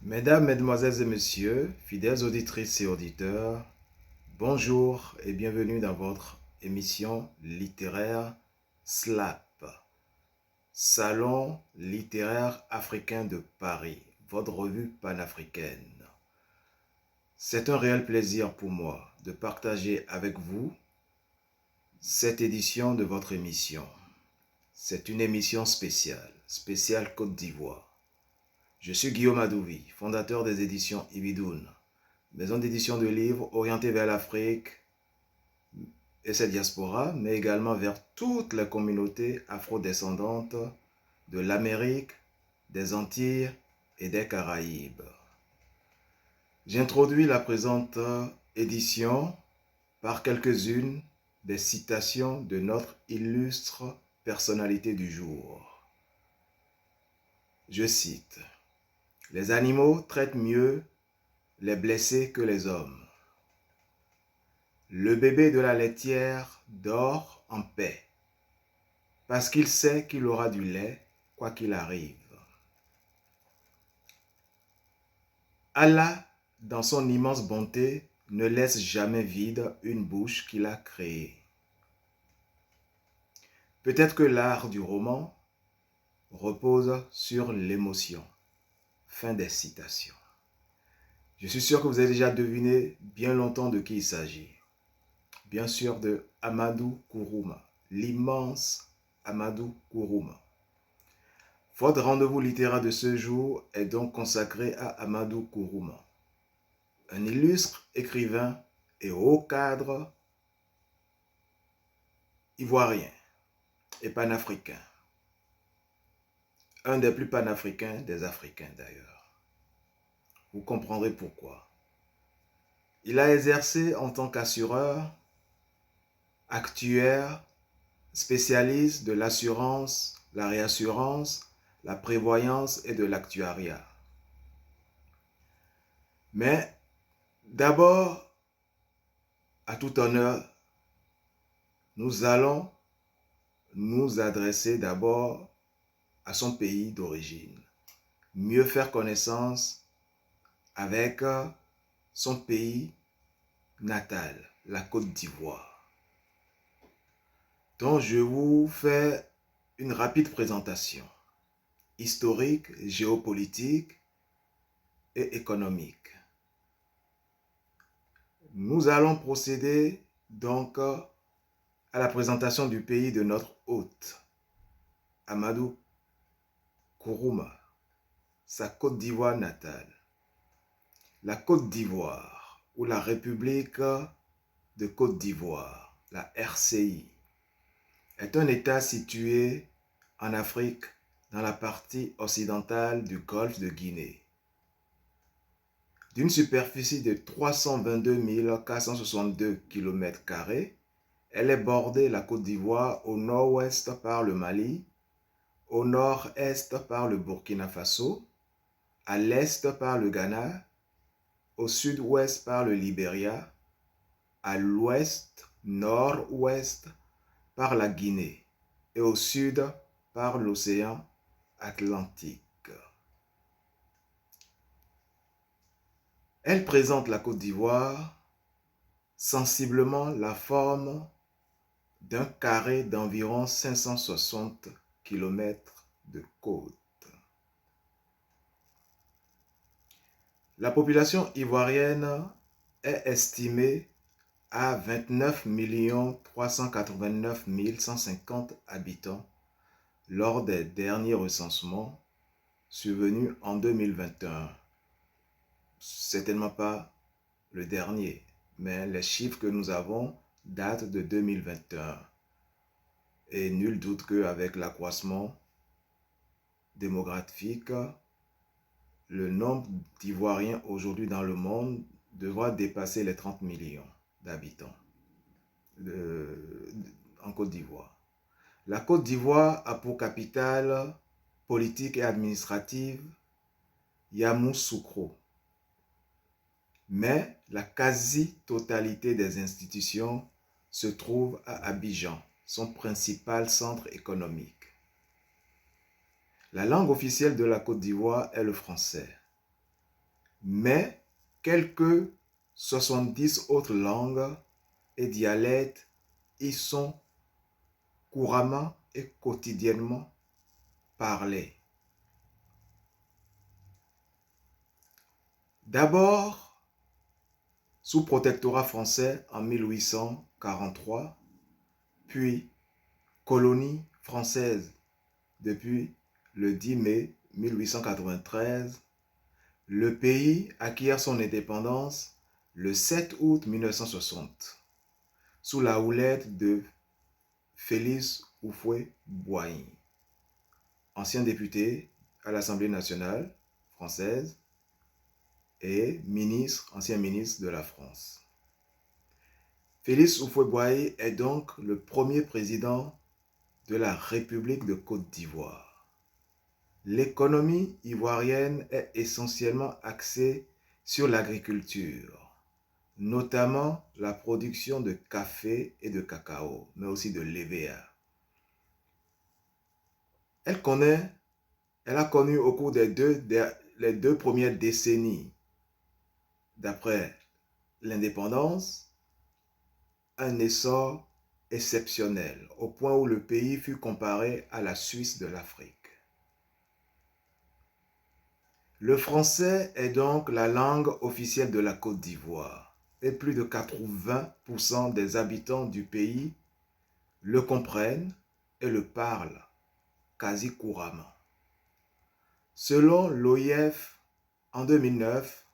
Mesdames, Mesdemoiselles et Messieurs, fidèles auditrices et auditeurs, bonjour et bienvenue dans votre émission littéraire SLAP, Salon littéraire africain de Paris, votre revue panafricaine. C'est un réel plaisir pour moi de partager avec vous cette édition de votre émission. C'est une émission spéciale Côte d'Ivoire. Je suis Guillaume Adouvi, fondateur des éditions Ibidoun, maison d'édition de livres orientée vers l'Afrique et sa diaspora, mais également vers toutes les communautés afrodescendantes de l'Amérique, des Antilles et des Caraïbes. J'introduis la présente édition par quelques-unes des citations de notre illustre personnalité du jour. Je cite: « Les animaux traitent mieux les blessés que les hommes. Le bébé de la laitière dort en paix, parce qu'il sait qu'il aura du lait, quoi qu'il arrive. Allah, dans son immense bonté, ne laisse jamais vide une bouche qu'il a créée. Peut-être que l'art du roman repose sur l'émotion. » Fin des citations. Je suis sûr que vous avez déjà deviné bien longtemps de qui il s'agit. Bien sûr de Amadou Kourouma, l'immense Amadou Kourouma. Votre rendez-vous littéraire de ce jour est donc consacré à Amadou Kourouma, un illustre écrivain et haut cadre ivoirien et panafricain. Un des plus panafricains des Africains d'ailleurs. Vous comprendrez pourquoi. Il a exercé en tant qu'assureur, actuaire, spécialiste de l'assurance, la réassurance, la prévoyance et de l'actuariat. Mais d'abord, à tout honneur, nous allons nous adresser d'abord à son pays d'origine, mieux faire connaissance avec son pays natal, la Côte d'Ivoire, dont je vous fais une rapide présentation historique, géopolitique et économique. Nous allons procéder donc à la présentation du pays de notre hôte, Amadou Kourouma, sa Côte d'Ivoire natale. La Côte d'Ivoire, ou la République de Côte d'Ivoire, la RCI, est un État situé en Afrique dans la partie occidentale du golfe de Guinée. D'une superficie de 322 462 km², elle est bordée, la Côte d'Ivoire, au nord-ouest par le Mali, au nord-est par le Burkina Faso, à l'est par le Ghana, au sud-ouest par le Libéria, à l'ouest, nord-ouest par la Guinée et au sud par l'océan Atlantique. Elle présente, la Côte d'Ivoire, sensiblement la forme d'un carré d'environ 560 km de côte. La population ivoirienne est estimée à 29 389 150 habitants lors des derniers recensements survenus en 2021. Certainement pas le dernier, mais les chiffres que nous avons datent de 2021. Et nul doute qu'avec l'accroissement démographique, le nombre d'Ivoiriens aujourd'hui dans le monde devra dépasser les 30 millions d'habitants en Côte d'Ivoire. La Côte d'Ivoire a pour capitale politique et administrative Yamoussoukro. Mais la quasi-totalité des institutions se trouve à Abidjan, son principal centre économique. La langue officielle de la Côte d'Ivoire est le français. mais quelques 70 autres langues et dialectes y sont couramment et quotidiennement parlés. D'abord, sous protectorat français en 1843, puis colonie française depuis le 10 mai 1893, le pays acquiert son indépendance le 7 août 1960, sous la houlette de Félix Houphouët-Boigny, ancien député à l'Assemblée nationale française et ancien ministre de la France. Félix Houphouët-Boigny est donc le premier président de la République de Côte d'Ivoire. L'économie ivoirienne est essentiellement axée sur l'agriculture, notamment la production de café et de cacao, mais aussi de l'EVA. Elle a connu au cours des deux premières décennies, d'après l'indépendance, un essor exceptionnel, au point où le pays fut comparé à la Suisse de l'Afrique. Le français est donc la langue officielle de la Côte d'Ivoire et plus de 80% des habitants du pays le comprennent et le parlent quasi couramment. Selon l'OIF, en 2009,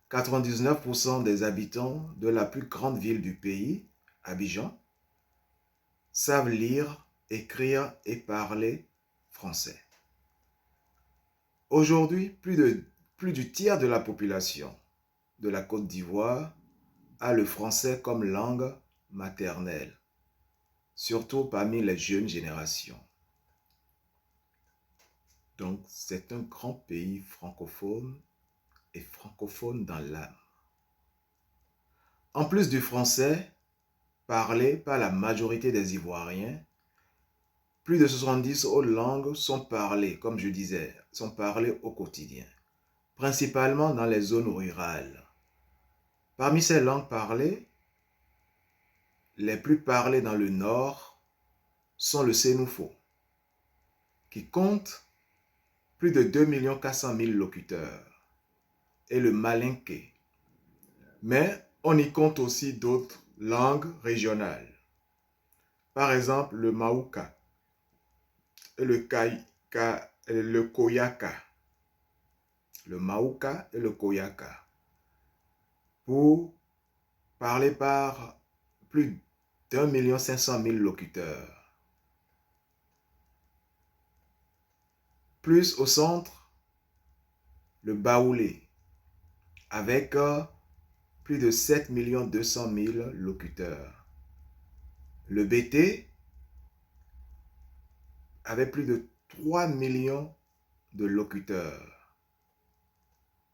99% des habitants de la plus grande ville du pays, Abidjan, savent lire, écrire et parler français. Aujourd'hui, plus du tiers de la population de la Côte d'Ivoire a le français comme langue maternelle, surtout parmi les jeunes générations. Donc, c'est un grand pays francophone et francophone dans l'âme. En plus du français, parlé par la majorité des Ivoiriens, plus de 70 autres langues sont parlées, comme je disais, sont parlées au quotidien, principalement dans les zones rurales. Parmi ces langues parlées, les plus parlées dans le nord sont le sénoufo, qui compte plus de 2 400 000 locuteurs, et le malinké. Mais on y compte aussi d'autres langues régionales. Par exemple, le maouka et le koyaka. Le maouka et le koyaka. Pour parler par plus d'1 500 000 locuteurs. Plus au centre, le baoulé, avec plus de 7 200 000 locuteurs. Le bété, avec plus de 3 millions de locuteurs,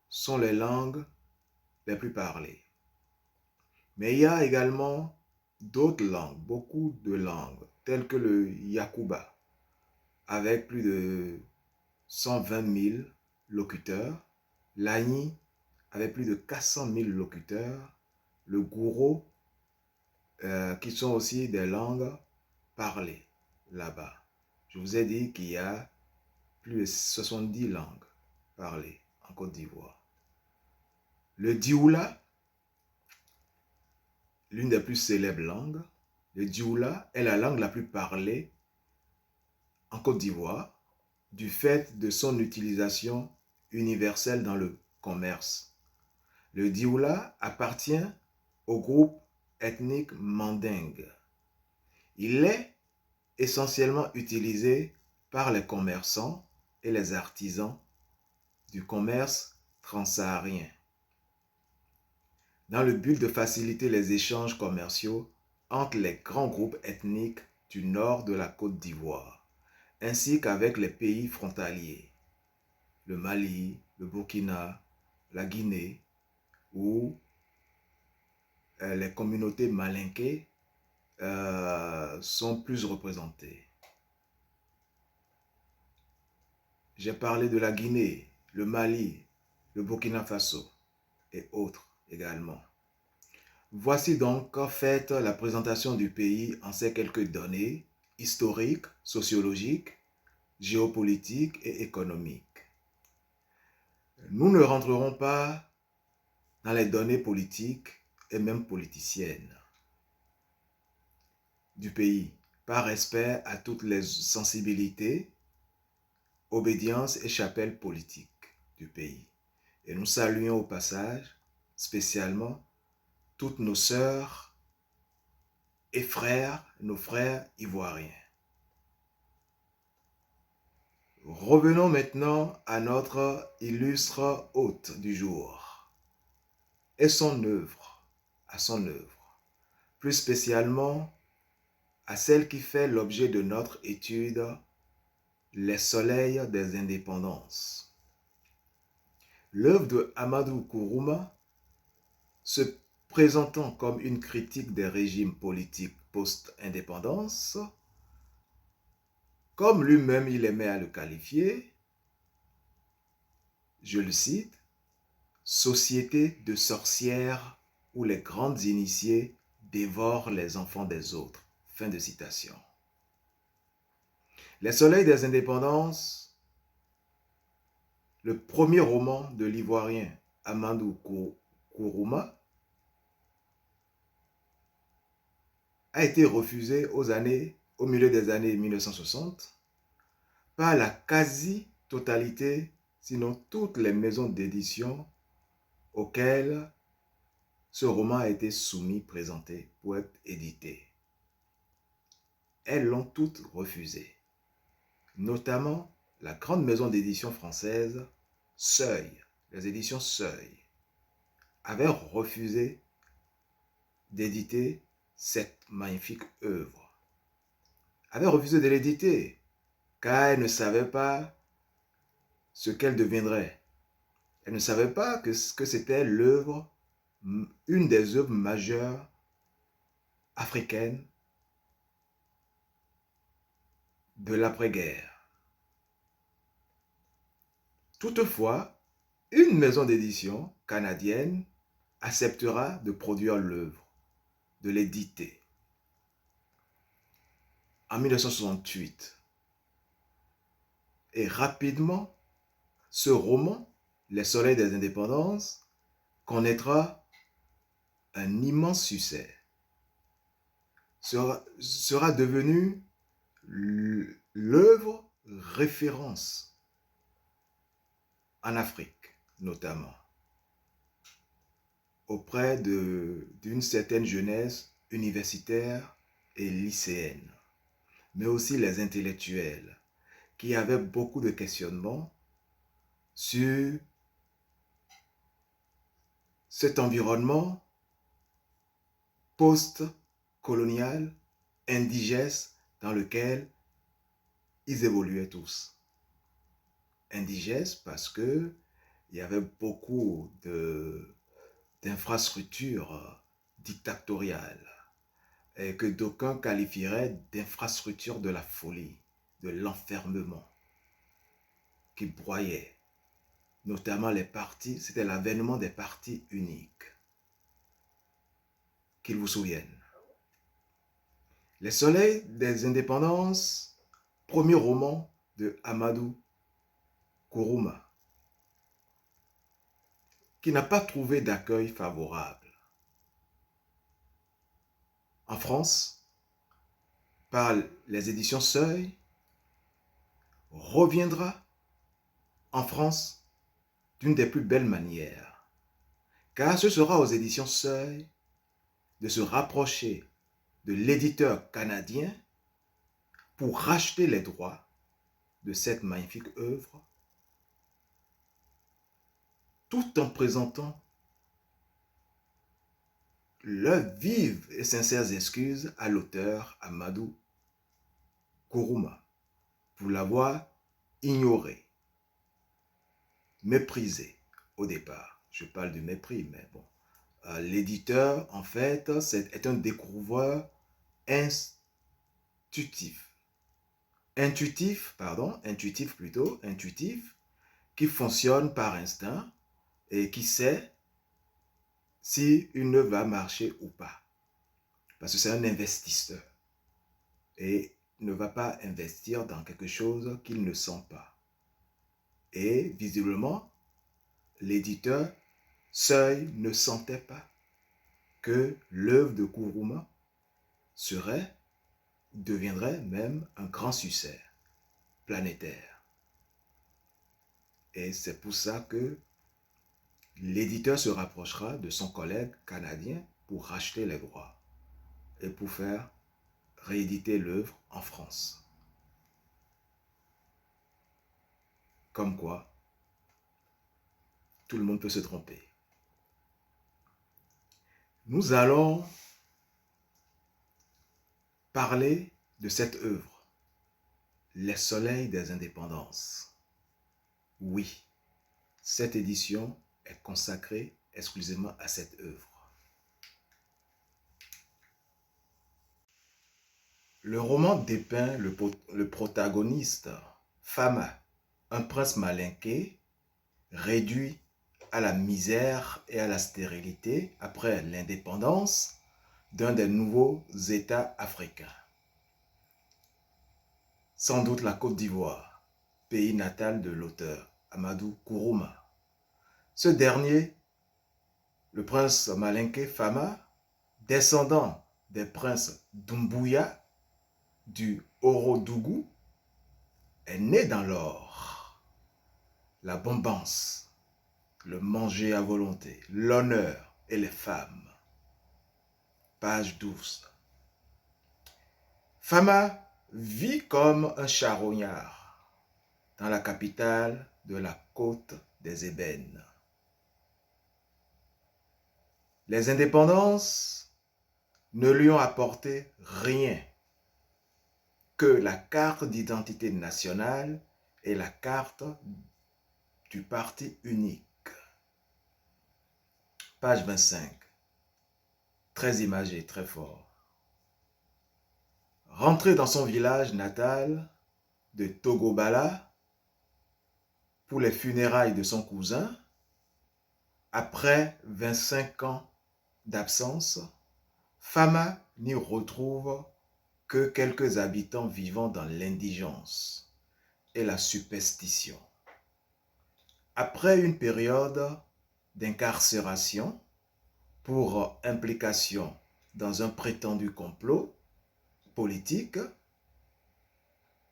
sont les langues les plus parlées. Mais il y a également d'autres langues, beaucoup de langues, telles que le yakuba, avec plus de 120 000 locuteurs, l'agni, avec plus de 400 000 locuteurs, le gouro, qui sont aussi des langues parlées là-bas. Je vous ai dit qu'il y a plus de 70 langues parlées en Côte d'Ivoire. Le dioula, l'une des plus célèbres langues, le dioula est la langue la plus parlée en Côte d'Ivoire du fait de son utilisation universelle dans le commerce. Le dioula appartient au groupe ethnique mandingue. Il est essentiellement utilisé par les commerçants et les artisans du commerce transsaharien, dans le but de faciliter les échanges commerciaux entre les grands groupes ethniques du nord de la Côte d'Ivoire, ainsi qu'avec les pays frontaliers, le Mali, le Burkina, la Guinée, où les communautés malinké sont plus représentées. J'ai parlé de la Guinée, le Mali, le Burkina Faso et autres également. Voici donc faite la présentation du pays en ces quelques données historiques, sociologiques, géopolitiques et économiques. Nous ne rentrerons pas dans les données politiques et même politiciennes du pays, par respect à toutes les sensibilités, obédience et chapelles politiques du pays. Et nous saluons au passage spécialement toutes nos sœurs et frères, nos frères ivoiriens. Revenons maintenant à notre illustre hôte du jour et son œuvre, à son œuvre, plus spécialement à celle qui fait l'objet de notre étude, les soleils des indépendances. L'œuvre de Amadou Kourouma, se présentant comme une critique des régimes politiques post-indépendance, comme lui-même il aimait à le qualifier, je le cite, « Société de sorcières où les grandes initiées dévorent les enfants des autres ». Fin de citation. Les soleils des indépendances, le premier roman de l'ivoirien Amadou Kourouma, a été refusé au milieu des années 1960 par la quasi-totalité, sinon toutes les maisons d'édition auxquelles ce roman a été soumis, présenté pour être édité. Elles l'ont toutes refusé, notamment la grande maison d'édition française Seuil, les éditions Seuil, avaient refusé d'éditer cette magnifique œuvre. Avait refusé de l'éditer, car elle ne savait pas ce qu'elle deviendrait. Elle ne savait pas que c'était l'œuvre, une des œuvres majeures africaines de l'après-guerre. Toutefois, une maison d'édition canadienne acceptera de produire l'œuvre, de l'éditer. En 1968. Et rapidement, ce roman, Les Soleils des Indépendances, connaîtra un immense succès. Sera devenu l'œuvre référence en Afrique, notamment, auprès d'une certaine jeunesse universitaire et lycéenne, mais aussi les intellectuels, qui avaient beaucoup de questionnements sur cet environnement post-colonial, indigeste, dans lequel ils évoluaient tous. Indigeste parce qu'il y avait beaucoup d'infrastructures dictatoriales et que d'aucuns qualifieraient d'infrastructures de la folie, de l'enfermement qui broyait. Notamment les partis, c'était l'avènement des partis uniques. Qu'ils vous souviennent. Les Soleils des Indépendances, premier roman de Amadou Kourouma, qui n'a pas trouvé d'accueil favorable. En France, par les éditions Seuil, reviendra en France d'une des plus belles manières, car ce sera aux éditions Seuil de se rapprocher de l'éditeur canadien pour racheter les droits de cette magnifique œuvre, tout en présentant leurs vives et sincères excuses à l'auteur Amadou Kourouma pour l'avoir ignoré, méprisé au départ. Je parle du mépris, mais bon. L'éditeur, en fait, est un découvreur intuitif, qui fonctionne par instinct, et qui sait si une œuvre va marcher ou pas. Parce que c'est un investisseur et ne va pas investir dans quelque chose qu'il ne sent pas. Et visiblement, l'éditeur seul ne sentait pas que l'œuvre de Nkrumah deviendrait même un grand succès planétaire. Et c'est pour ça que l'éditeur se rapprochera de son collègue canadien pour racheter les droits et pour faire rééditer l'œuvre en France. Comme quoi, tout le monde peut se tromper. Nous allons parler de cette œuvre, Les Soleils des Indépendances. Oui, cette édition est consacrée exclusivement à cette œuvre. Le roman dépeint le protagoniste, Fama, un prince malinqué, réduit à la misère et à la stérilité après l'indépendance d'un des nouveaux États africains. Sans doute la Côte d'Ivoire, pays natal de l'auteur, Amadou Kourouma. Ce dernier, le prince malinqué Fama, descendant des princes Doumbouya, du Orodougou, est né dans l'or, l'abondance, le manger à volonté, l'honneur et les femmes. Page 12. Fama vit comme un charognard dans la capitale de la côte des ébènes. Les indépendances ne lui ont apporté rien que la carte d'identité nationale et la carte du parti unique. Page 25. Très imagé, très fort. Rentré dans son village natal de Togobala pour les funérailles de son cousin, après 25 ans d'absence, Fama n'y retrouve que quelques habitants vivant dans l'indigence et la superstition. Après une période d'incarcération pour implication dans un prétendu complot politique,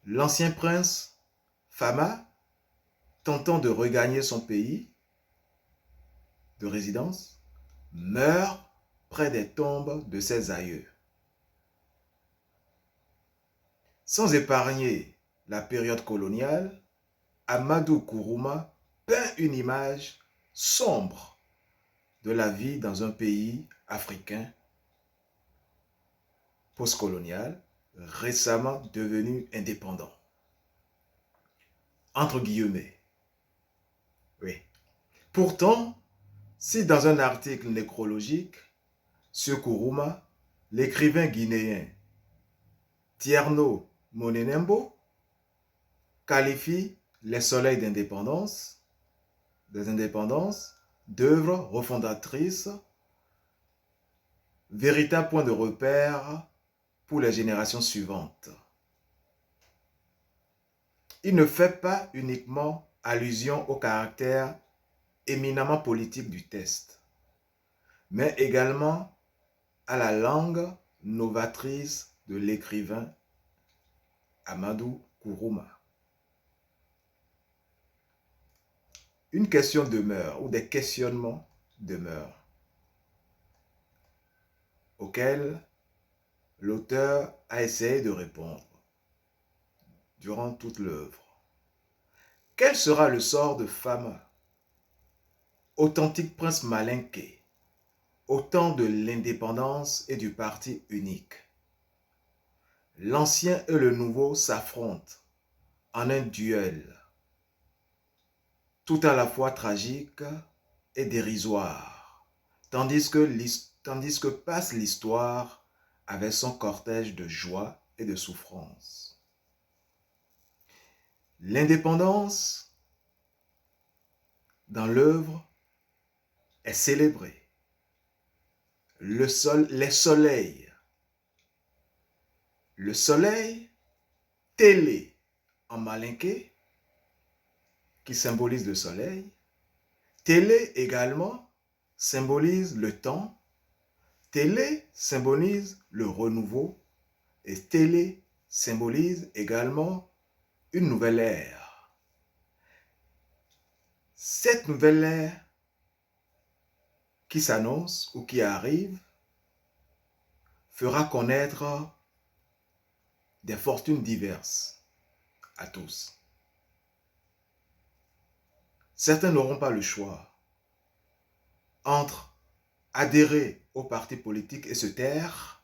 l'ancien prince Fama, tentant de regagner son pays de résidence, meurt près des tombes de ses aïeux. Sans épargner la période coloniale, Amadou Kourouma peint une image sombre de la vie dans un pays africain postcolonial, récemment devenu indépendant. Entre guillemets. Oui. Pourtant, si dans un article nécrologique sur Kourouma, l'écrivain guinéen Tierno Monenembo qualifie Les Soleils des indépendances d'œuvre refondatrice, véritable point de repère pour les générations suivantes. Il ne fait pas uniquement allusion au caractère éminemment politique du texte, mais également à la langue novatrice de l'écrivain Amadou Kourouma. Une question demeure, ou des questionnements demeurent, auxquels l'auteur a essayé de répondre durant toute l'œuvre. Quel sera le sort de Fama, authentique prince malinqué, au temps de l'indépendance et du parti unique? L'ancien et le nouveau s'affrontent en un duel, tout à la fois tragique et dérisoire, tandis que passe l'histoire avec son cortège de joie et de souffrance. L'indépendance, dans l'œuvre, est célébré. Les soleils. Le soleil, télé en malinké, qui symbolise le soleil. Télé également symbolise le temps. Télé symbolise le renouveau. Et télé symbolise également une nouvelle ère. Cette nouvelle ère qui s'annonce ou qui arrive fera connaître des fortunes diverses à tous. Certains n'auront pas le choix entre adhérer au parti politique et se taire,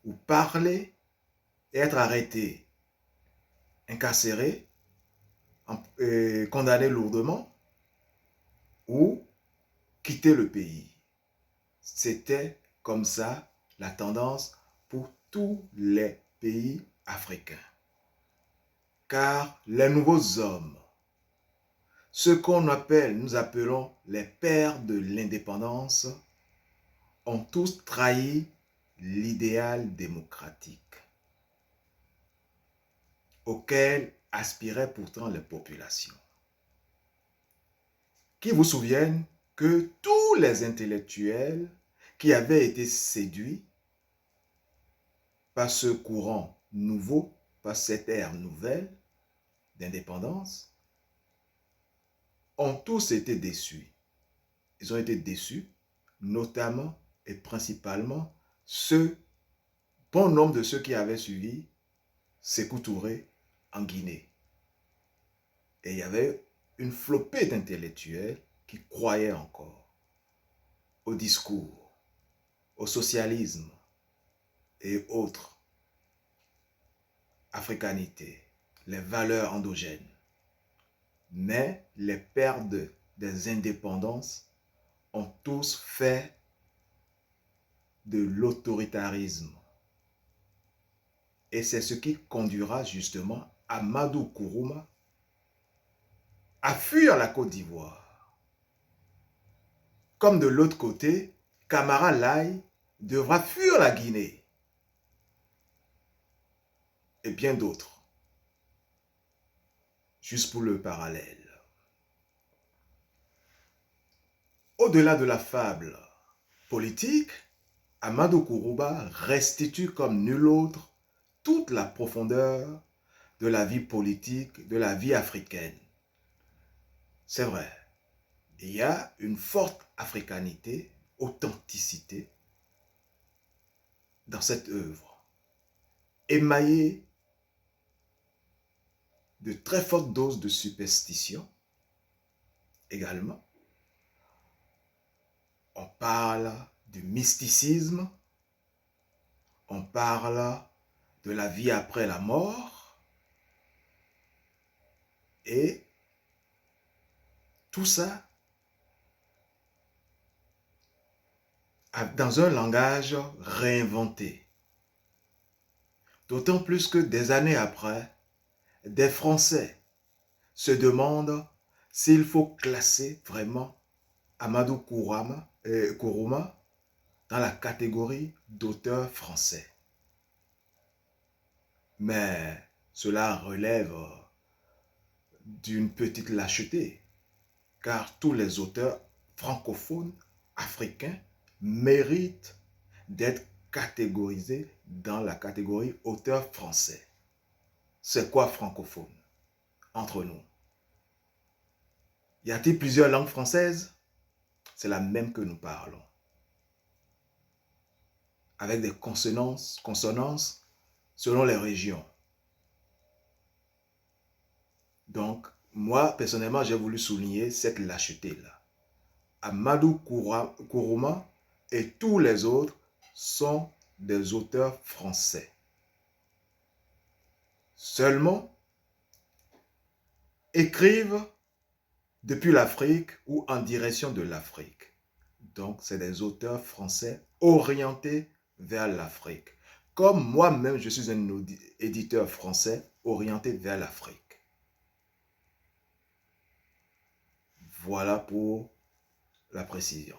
ou parler et être arrêté, incarcéré, condamné lourdement, ou quitter le pays. C'était comme ça la tendance pour tous les pays africains. Car les nouveaux hommes, ceux nous appelons les pères de l'indépendance, ont tous trahi l'idéal démocratique auquel aspiraient pourtant les populations. Qui vous souviennent que tous les intellectuels qui avaient été séduits par ce courant nouveau, par cette ère nouvelle d'indépendance, ont tous été déçus. Ils ont été déçus, notamment et principalement bon nombre de ceux qui avaient suivi Sékou Touré en Guinée. Et il y avait une flopée d'intellectuels qui croyaient encore au discours, au socialisme et autres africanités, les valeurs endogènes. Mais les pères des indépendances ont tous fait de l'autoritarisme. Et c'est ce qui conduira justement Amadou Kourouma à fuir la Côte d'Ivoire. Comme de l'autre côté, Camara Laye devra fuir la Guinée. Et bien d'autres. Juste pour le parallèle. Au-delà de la fable politique, Amadou Kourouma restitue comme nul autre toute la profondeur de la vie politique, de la vie africaine. C'est vrai, il y a une forte africanité, authenticité dans cette œuvre, émaillée de très fortes doses de superstition également. On parle du mysticisme, on parle de la vie après la mort, et tout ça dans un langage réinventé. D'autant plus que des années après, des Français se demandent s'il faut classer vraiment Amadou Kourouma dans la catégorie d'auteurs français. Mais cela relève d'une petite lâcheté, car tous les auteurs francophones africains méritent d'être catégorisés dans la catégorie auteurs français. C'est quoi francophone entre nous? Y a-t-il plusieurs langues françaises? C'est la même que nous parlons. Avec des consonances selon les régions. Donc, moi, personnellement, j'ai voulu souligner cette lâcheté-là. Amadou Kourouma et tous les autres sont des auteurs français. Seulement, écrivent depuis l'Afrique ou en direction de l'Afrique. Donc, c'est des auteurs français orientés vers l'Afrique. Comme moi-même, je suis un éditeur français orienté vers l'Afrique. Voilà pour la précision.